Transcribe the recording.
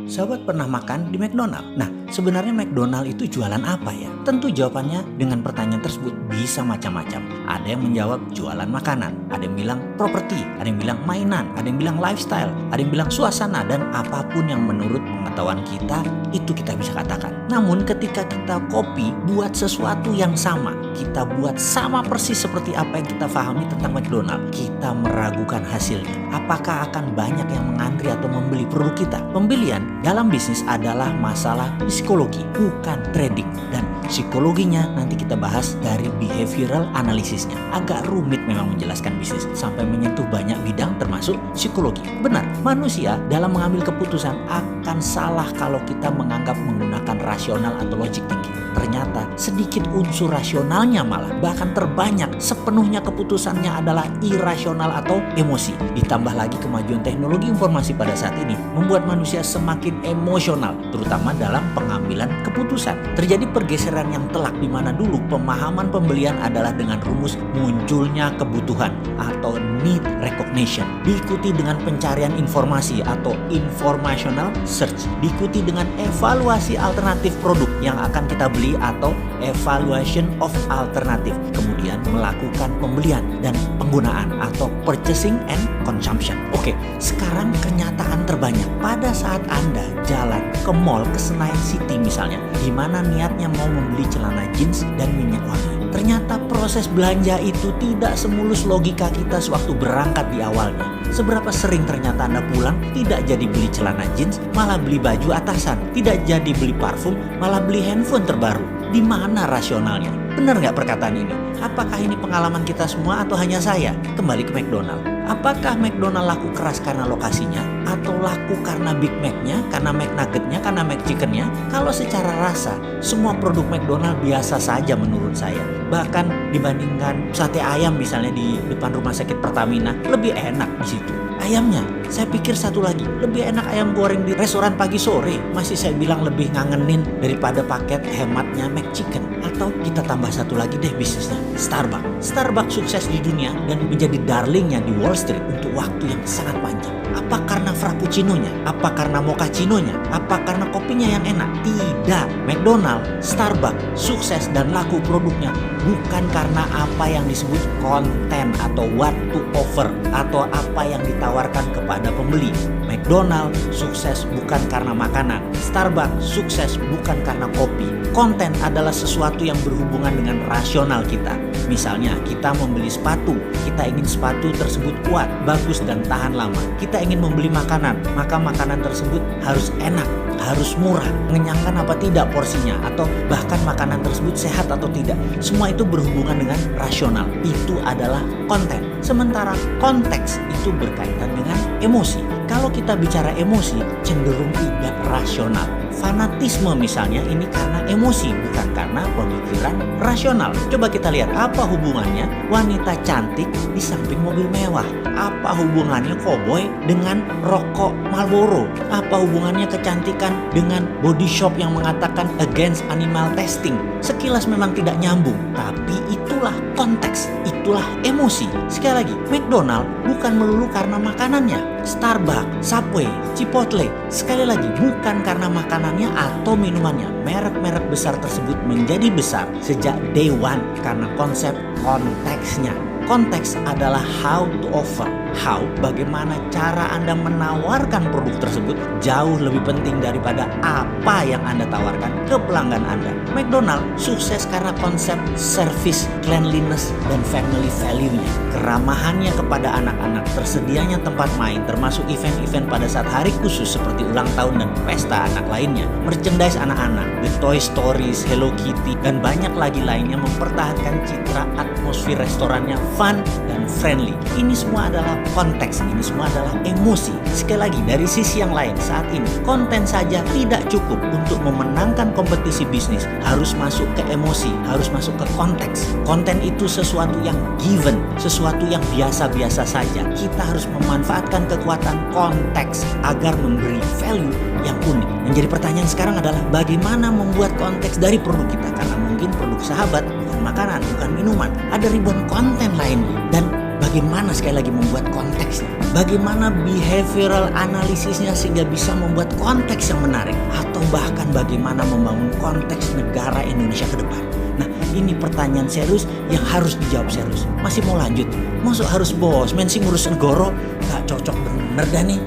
Sahabat pernah makan di McDonald? Nah, sebenarnya McDonald itu jualan apa ya? Tentu jawabannya dengan pertanyaan tersebut bisa macam-macam. Ada yang menjawab jualan makanan, ada yang bilang properti, ada yang bilang mainan, ada yang bilang lifestyle, ada yang bilang suasana, dan apapun yang menurut pengetahuan kita, itu kita bisa katakan. Namun ketika kita copy buat sesuatu yang sama, kita buat sama persis seperti apa yang kita pahami tentang McDonald, kita meragukan hasilnya. Apakah akan banyak yang mengantri atau membeli produk kita? Pembelian dalam bisnis adalah masalah psikologi, bukan trading. Dan psikologinya nanti kita bahas dari behavioral analisisnya. Agak rumit memang menjelaskan bisnis sampai menyentuh banyak bidang termasuk psikologi. Benar, manusia dalam mengambil keputusan akan salah kalau kita menganggap menggunakan rasional atau logic thinking. Ternyata sedikit unsur rasionalnya malah, bahkan terbanyak sepenuhnya keputusannya adalah irasional atau emosi. Ditambah lagi kemajuan teknologi informasi pada saat ini membuat manusia semakin emosional, terutama dalam pengambilan keputusan. Terjadi pergeseran yang telak di mana dulu pemahaman pembelian adalah dengan rumus munculnya kebutuhan atau need recognition, diikuti dengan pencarian informasi atau informational search, diikuti dengan evaluasi alternatif produk yang akan kita beli atau evaluation of alternative, kemudian melakukan pembelian dan penggunaan atau purchasing and consumption. Oke, sekarang kenyataan terbanyak pada saat Anda jalan ke mall, ke Senayan City misalnya, di mana niatnya mau membeli celana jeans dan minyak wangi. Ternyata proses belanja itu tidak semulus logika kita sewaktu berangkat di awalnya. Seberapa sering ternyata Anda pulang tidak jadi beli celana jeans, malah beli baju atasan, tidak jadi beli parfum, malah beli handphone terbaru. Di mana rasionalnya? Benar nggak perkataan ini? Apakah ini pengalaman kita semua atau hanya saya? Kembali ke McDonald. Apakah McDonald laku keras karena lokasinya? Atau laku karena Big Mac-nya, karena McNugget-nya, karena McChicken-nya? Kalau secara rasa, semua produk McDonald biasa saja menurut saya. Bahkan dibandingkan sate ayam misalnya di depan rumah sakit Pertamina, lebih enak di situ. Ayamnya, saya pikir satu lagi, lebih enak ayam goreng di restoran pagi sore. Masih saya bilang lebih ngangenin daripada paket hematnya McChicken. Atau kita tambah satu lagi deh bisnisnya, Starbucks. Starbucks sukses di dunia dan menjadi darlingnya di Wall Street untuk waktu yang sangat panjang. Apa karena frappuccino-nya? Apa karena mochaccino-nya? Apa karena kopinya yang enak? Tidak. McDonald, Starbucks sukses dan laku produknya bukan karena apa yang disebut konten atau what to offer atau apa yang ditawarkan kepada pembeli. McDonald sukses bukan karena makanan. Starbucks sukses bukan karena kopi. Konten adalah sesuatu yang berhubungan dengan rasional kita. Misalnya kita membeli sepatu, kita ingin sepatu tersebut kuat, bagus dan tahan lama. Kita ingin membeli makanan, maka makanan tersebut harus enak, harus murah, mengenyangkan apa tidak porsinya, atau bahkan makanan tersebut sehat atau tidak. Semua itu berhubungan dengan rasional. Itu adalah konten. Sementara konteks itu berkaitan dengan emosi. Kalau kita bicara emosi, cenderung tidak rasional. Fanatisme misalnya ini karena emosi, bukan karena pemikiran rasional. Coba kita lihat apa hubungannya wanita cantik di samping mobil mewah. Apa hubungannya koboi dengan rokok Marlboro? Apa hubungannya kecantikan dengan body shop yang mengatakan against animal testing? Sekilas memang tidak nyambung, tapi itulah konteks, itulah emosi. Sekali lagi, McDonald bukan melulu karena makanannya. Starbucks, Subway, Chipotle, sekali lagi bukan karena makanannya atau minumannya. Merek-merek besar tersebut menjadi besar sejak day one karena konsep konteksnya. Konteks adalah how to offer. How, bagaimana cara Anda menawarkan produk tersebut jauh lebih penting daripada apa yang Anda tawarkan ke pelanggan Anda. McDonald sukses karena konsep service, cleanliness, dan family value-nya. Keramahannya kepada anak-anak, tersedianya tempat main, termasuk event-event pada saat hari khusus seperti ulang tahun dan pesta anak lainnya. Merchandise anak-anak, The Toy Stories, Hello Kitty, dan banyak lagi lainnya mempertahankan citra atmosfer restorannya fun dan friendly. Ini semua adalah konteks, ini semua adalah emosi. Sekali lagi, dari sisi yang lain, saat ini konten saja tidak cukup untuk memenangkan kompetisi bisnis. Harus masuk ke emosi, harus masuk ke konteks. Konten itu sesuatu yang given, sesuatu yang biasa-biasa saja. Kita harus memanfaatkan kekuatan konteks agar memberi value yang unik. Yang jadi pertanyaan sekarang adalah bagaimana membuat konteks dari produk kita? Karena mungkin produk sahabat bukan makanan, bukan minuman, ada ribuan konten lainnya. Dan Bagaimana sekali lagi membuat konteksnya? Bagaimana behavioral analisisnya sehingga bisa membuat konteks yang menarik? Atau bahkan bagaimana membangun konteks negara Indonesia ke depan? Nah, ini pertanyaan serius yang harus dijawab serius. Masih mau lanjut? Masuk harus bos, men sih ngurus negara? Gak cocok bener dah nih.